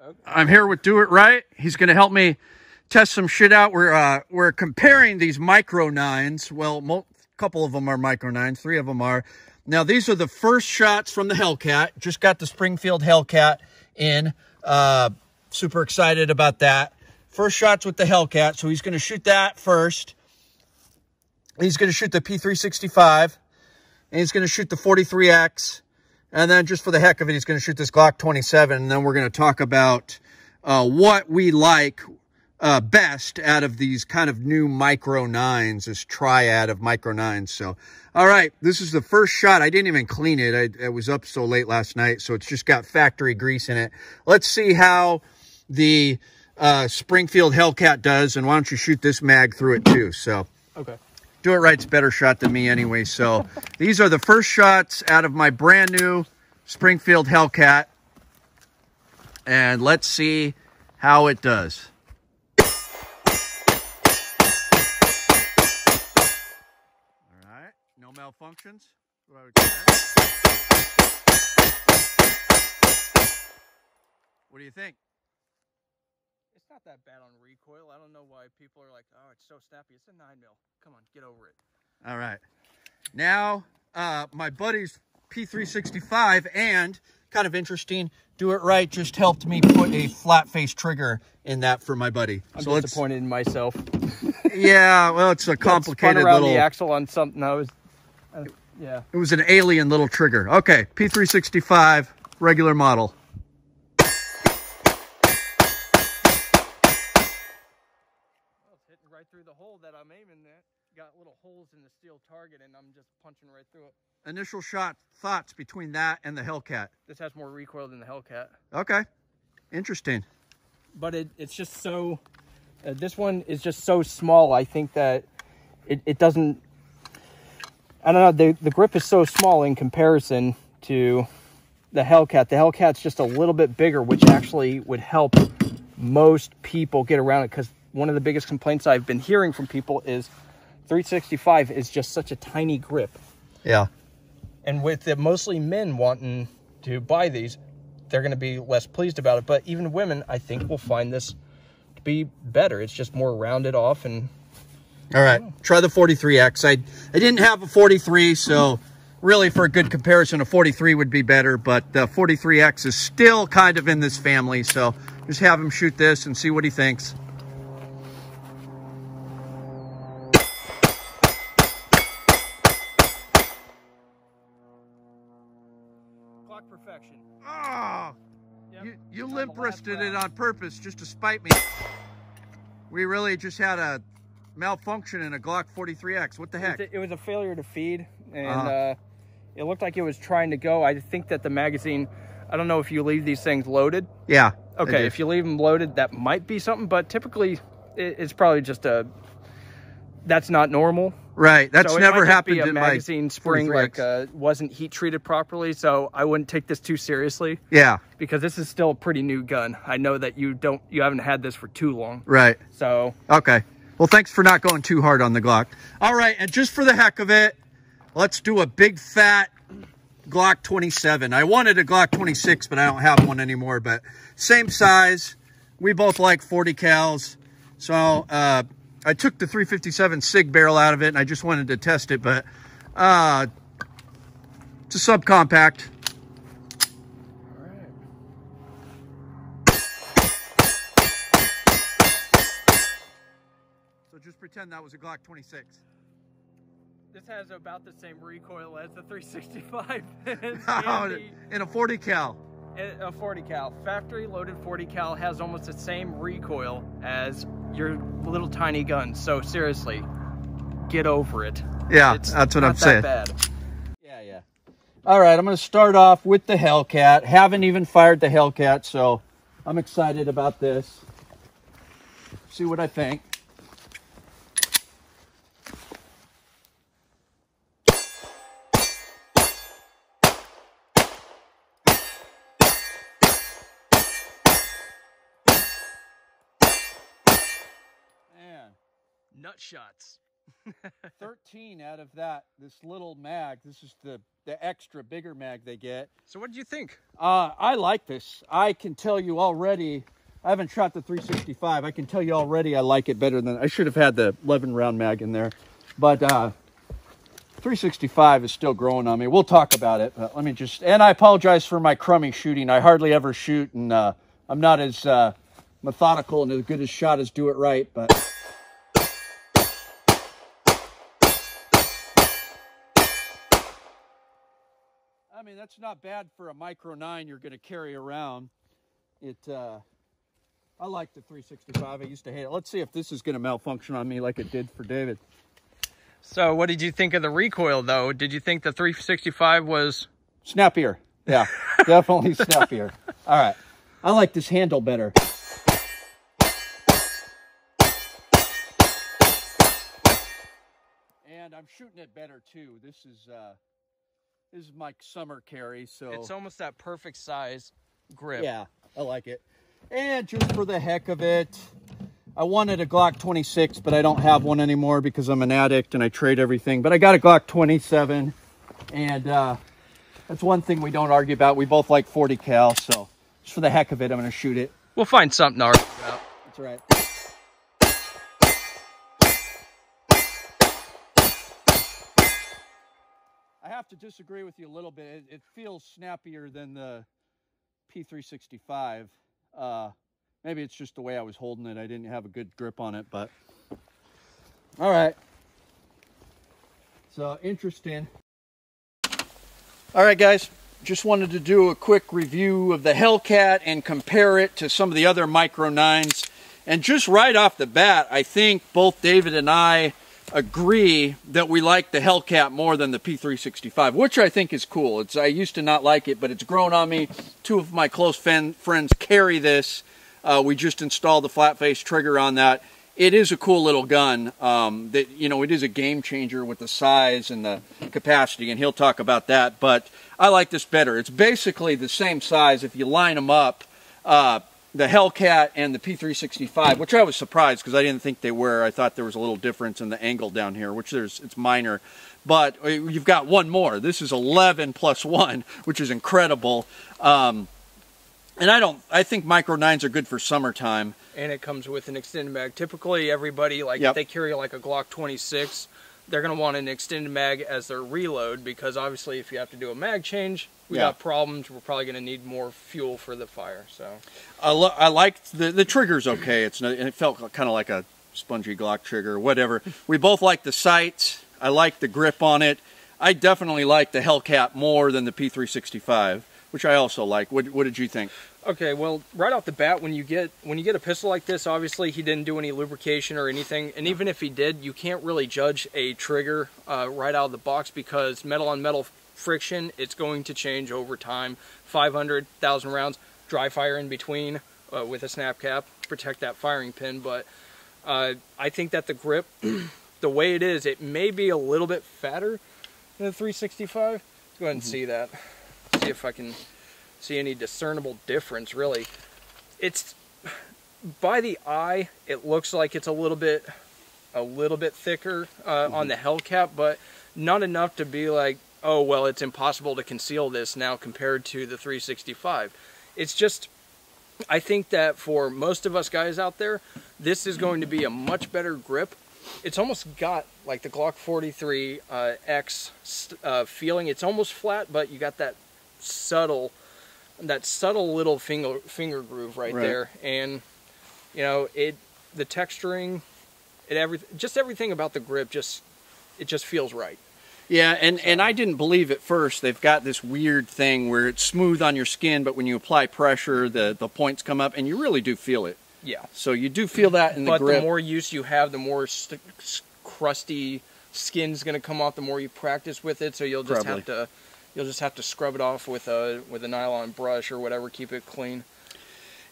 right, I'm here with Do It Right. He's going to help me test some shit out. We're comparing these micro 9s. Well, a couple of them are micro 9s, 3 of them are. Now, these are the first shots from the Hellcat. Just got the Springfield Hellcat in. Super excited about that. First shots with the Hellcat, so he's going to shoot that first. He's going to shoot the P365, and he's going to shoot the 43X. And then just for the heck of it, he's going to shoot this Glock 27. And then we're going to talk about what we like best out of these kind of new micro 9s, this triad of micro 9s. So, all right, this is the first shot. I didn't even clean it. I was up so late last night, so it's just got factory grease in it. Let's see how the Springfield Hellcat does. And why don't you shoot this mag through it too? So, okay. Do It Right's better shot than me anyway. So these are the first shots out of my brand new Springfield Hellcat. And let's see how it does. All right. No malfunctions. What I would say. What do you think? It's not that bad on recoil. I don't know why people are like, oh, it's so snappy. It's a 9mm. Come on, get over it. All right. Now, my buddy's P365 and, kind of interesting, Do It Right just helped me put a flat face trigger in that for my buddy. I'm disappointed in myself. Yeah, well, it's a complicated spun around little... the axle on something. Yeah. It was an alien little trigger. Okay, P365, regular model. Right through the hole that I'm aiming at. Got little holes in the steel target, and I'm just punching right through it. Initial shot thoughts between that and the Hellcat. This has more recoil than the Hellcat. Okay, interesting. But it's just so. This one is just so small. I think that it doesn't. I don't know. The grip is so small in comparison to the Hellcat. The Hellcat's just a little bit bigger, which actually would help most people get around it, because one of the biggest complaints I've been hearing from people is 365 is just such a tiny grip. Yeah. And with mostly men wanting to buy these, they're going to be less pleased about it. But even women, I think, will find this to be better. It's just more rounded off. And all right, try the 43X. I didn't have a 43, so really for a good comparison, a 43 would be better. But the 43X is still kind of in this family. So just have him shoot this and see what he thinks. Glock perfection. Oh, Yep. you limp-wristed it on purpose just to spite me. We really just had a malfunction in a Glock 43X. What the heck? It was a failure to feed, and it looked like it was trying to go. I think that the magazine, I don't know if you leave these things loaded. Yeah. Okay, if you leave them loaded, that might be something, but typically it's probably just that's not normal. Right, that's so never happened in in my magazine spring, 43X. wasn't heat treated properly, so I wouldn't take this too seriously. Yeah, because this is still a pretty new gun. I know that you haven't had this for too long. Right. So okay. Well, thanks for not going too hard on the Glock. All right, and just for the heck of it, let's do a big fat Glock 27. I wanted a Glock 26, but I don't have one anymore. But same size. We both like 40 cals, so. I took the 357 Sig barrel out of it, and I just wanted to test it, but it's a subcompact. All right. So just pretend that was a Glock 26. This has about the same recoil as the 365. In a 40 cal. A 40 cal. Factory loaded 40 cal has almost the same recoil as your little tiny gun. So seriously, get over it. Yeah, that's what I'm saying. Bad. Yeah. All right, I'm going to start off with the Hellcat. Haven't even fired the Hellcat, so I'm excited about this. See what I think. Nut shots. 13 out of this little mag. This is the extra bigger mag they get. So what did you think? I like this. I can tell you already, I haven't shot the 365. I can tell you already I like it better than, I should have had the 11 round mag in there. But 365 is still growing on me. We'll talk about it. But let me just, and I apologize for my crummy shooting. I hardly ever shoot, and I'm not as methodical and as good a shot as Do It Right, but... I mean, that's not bad for a Micro 9 you're going to carry around. I like the 365. I used to hate it. Let's see if this is going to malfunction on me like it did for David. So what did you think of the recoil, though? Did you think the 365 was... Snappier. Yeah, definitely snappier. All right. I like this handle better. And I'm shooting it better, too. This is my summer carry, so... It's almost that perfect size grip. Yeah, I like it. And just for the heck of it, I wanted a Glock 26, but I don't have one anymore because I'm an addict and I trade everything. But I got a Glock 27, and that's one thing we don't argue about. We both like 40 cal, so just for the heck of it, I'm going to shoot it. We'll find something to argue about. That's right. I have to disagree with you a little bit. It feels snappier than the P365. Maybe it's just the way I was holding it. I didn't have a good grip on it, but all right. So interesting. All right, guys. Just wanted to do a quick review of the Hellcat and compare it to some of the other Micro 9s. And just right off the bat, I think both David and I agree that we like the Hellcat more than the P365, which I think is cool. I used to not like it, but it's grown on me. Two of my close friends carry this. We just installed the flat face trigger on that. It is a cool little gun. That, you know, it is a game changer with the size and the capacity, and he'll talk about that. But I like this better. It's basically the same size if you line them up. The Hellcat and the P365, which I was surprised because I didn't think they were. I thought there was a little difference in the angle down here, which it's minor. But you've got one more. This is 11 plus 1, which is incredible. And I think Micro 9s are good for summertime. And it comes with an extended mag. Typically, everybody, like if they carry like a Glock 26, they're going to want an extended mag as their reload, because obviously if you have to do a mag change, we got problems. We're probably going to need more fuel for the fire. So I liked the trigger's okay. It felt kind of like a spongy Glock trigger, whatever. We both like the sights. I like the grip on it. I definitely like the Hellcat more than the P365, which I also like. What did you think? Okay, well, right off the bat, when you get a pistol like this, obviously he didn't do any lubrication or anything, and even if he did, you can't really judge a trigger right out of the box, because metal on metal friction, it's going to change over time. 500, 1,000 rounds, dry fire in between with a snap cap, protect that firing pin. But I think that the grip, the way it is, it may be a little bit fatter than the 365. Let's go ahead and see that. See if I can see any discernible difference. Really, it's by the eye, it looks like it's a little bit thicker on the Hellcat, but not enough to be like, oh well, it's impossible to conceal this now compared to the 365. It's just, I think that for most of us guys out there, this is going to be a much better grip. It's almost got like the Glock 43 X feeling. It's almost flat, but you got that subtle little finger groove right there, and you know, the texturing, everything about the grip just feels right. Yeah, and I didn't believe at first. They've got this weird thing where it's smooth on your skin, but when you apply pressure, the points come up, and you really do feel it. Yeah. So you do feel that in the grip. But the more use you have, the more crusty skin's going to come off. The more you practice with it, so you'll just have to scrub it off with a nylon brush or whatever, keep it clean.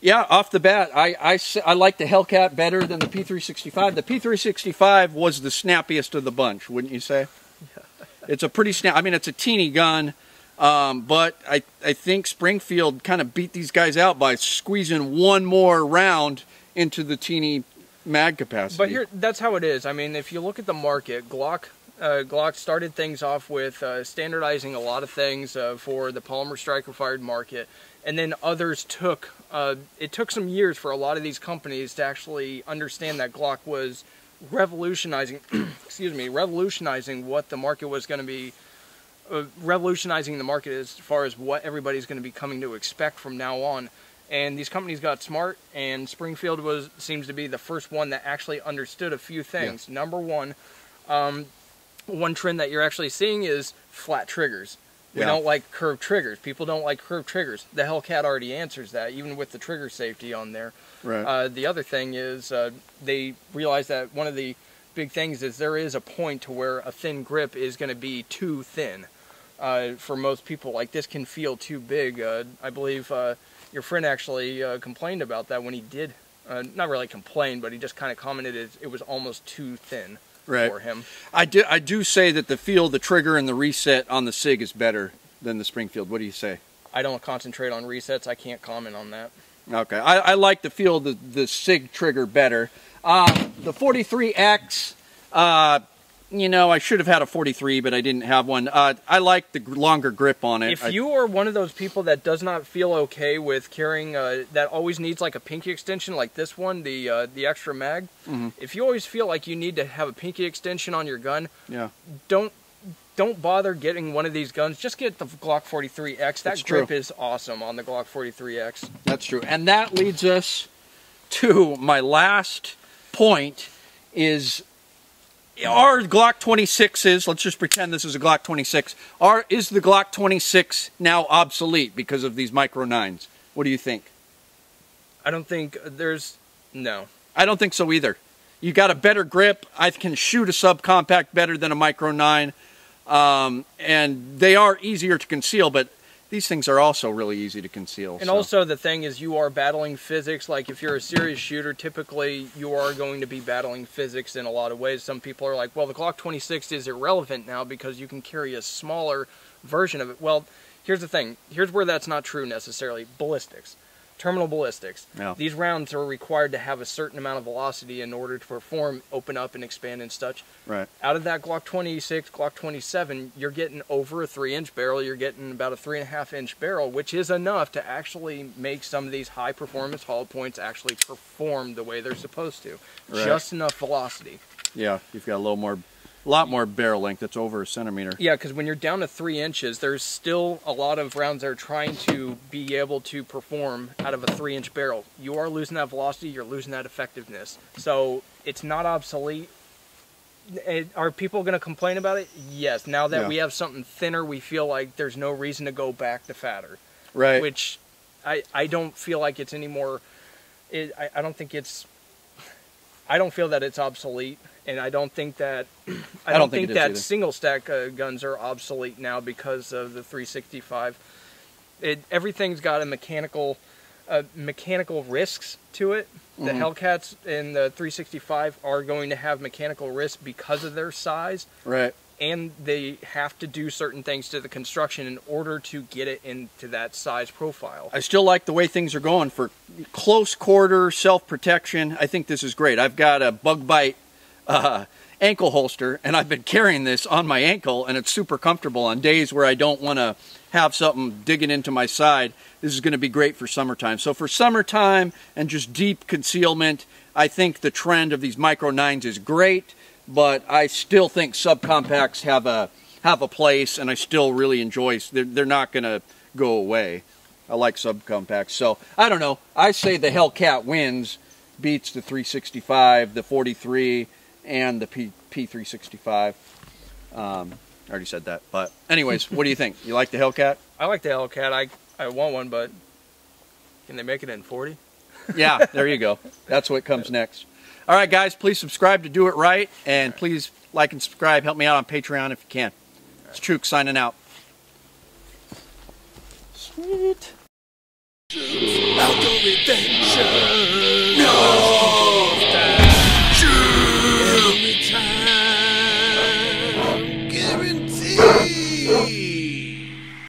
Yeah, off the bat, I like the Hellcat better than the P365. The P365 was the snappiest of the bunch, wouldn't you say? It's a pretty snap. I mean, it's a teeny gun, but I think Springfield kind of beat these guys out by squeezing one more round into the teeny mag capacity. But that's how it is. I mean, if you look at the market, Glock, Glock started things off with standardizing a lot of things for the polymer striker-fired market, and then others took, it took some years for a lot of these companies to actually understand that Glock was revolutionizing, excuse me, revolutionizing what the market was going to be, revolutionizing the market as far as what everybody's going to be coming to expect from now on. And these companies got smart, and Springfield seems to be the first one that actually understood a few things. Yeah. Number one, one trend that you're actually seeing is flat triggers. We don't like curved triggers. People don't like curved triggers. The Hellcat already answers that, even with the trigger safety on there. Right. The other thing is they realize that one of the big things is there is a point to where a thin grip is going to be too thin. For most people, like, this can feel too big. I believe your friend actually complained about that when he did, not really complain, but he just kind of commented it was almost too thin. Right. For him. I do say that the feel, the trigger, and the reset on the Sig is better than the Springfield. What do you say? I don't concentrate on resets. I can't comment on that. Okay. I like the feel of the Sig trigger better. The 43X, you know, I should have had a 43, but I didn't have one. I like the longer grip on it. If you are one of those people that does not feel okay with carrying, that always needs like a pinky extension, like this one, the extra mag. Mm-hmm. If you always feel like you need to have a pinky extension on your gun, don't bother getting one of these guns. Just get the Glock 43X. That grip is awesome on the Glock 43X. That's true. And that leads us to my last point is, are Glock 26s, let's just pretend this is a Glock 26, is the Glock 26 now obsolete because of these Micro 9s? What do you think? I don't think no. I don't think so either. You got a better grip. I can shoot a subcompact better than a Micro 9. And they are easier to conceal, but these things are also really easy to conceal. And also the thing is, you are battling physics. Like, if you're a serious shooter, typically you are going to be battling physics in a lot of ways. Some people are like, well, the Glock 26 is irrelevant now because you can carry a smaller version of it. Well, here's the thing. Here's where that's not true necessarily. Ballistics. Terminal ballistics. Yeah. These rounds are required to have a certain amount of velocity in order to perform, open up, and expand and such. Right. Out of that Glock 26, Glock 27, you're getting over a 3-inch barrel. You're getting about a 3.5-inch barrel, which is enough to actually make some of these high-performance hollow points actually perform the way they're supposed to. Right. Just enough velocity. Yeah, you've got a lot more barrel length. That's over a centimeter. Yeah, because when you're down to 3 inches, there's still a lot of rounds that are trying to be able to perform out of a 3-inch barrel. You are losing that velocity, you're losing that effectiveness. So it's not obsolete. Are people going to complain about it? Yes. Now that we have something thinner, we feel like there's no reason to go back to fatter. Right. Which I don't feel like it's any more... I don't think it's... I don't feel that it's obsolete. And I don't think that single stack guns are obsolete now because of the 365. Everything's got a mechanical risks to it. Mm-hmm. The Hellcats and the 365 are going to have mechanical risks because of their size. Right. And they have to do certain things to the construction in order to get it into that size profile. I still like the way things are going for close quarter self-protection. I think this is great. I've got a bug bite ankle holster, and I've been carrying this on my ankle, and it's super comfortable on days where I don't want to have something digging into my side. This is going to be great for summertime. So for summertime and just deep concealment, I think the trend of these Micro 9s is great, but I still think subcompacts have a place, and I still really enjoy. They're not going to go away. I like subcompacts. So I don't know. I say the Hellcat wins, beats the 365, the 43, and the P365. I already said that. But anyways, what do you think? You like the Hellcat? I like the Hellcat. I want one, but can they make it in 40? Yeah, there you go. That's what comes next. All right, guys, please subscribe to Do It Right, and please like and subscribe. Help me out on Patreon if you can. It's Chuke signing out. Sweet. Outdoor adventure.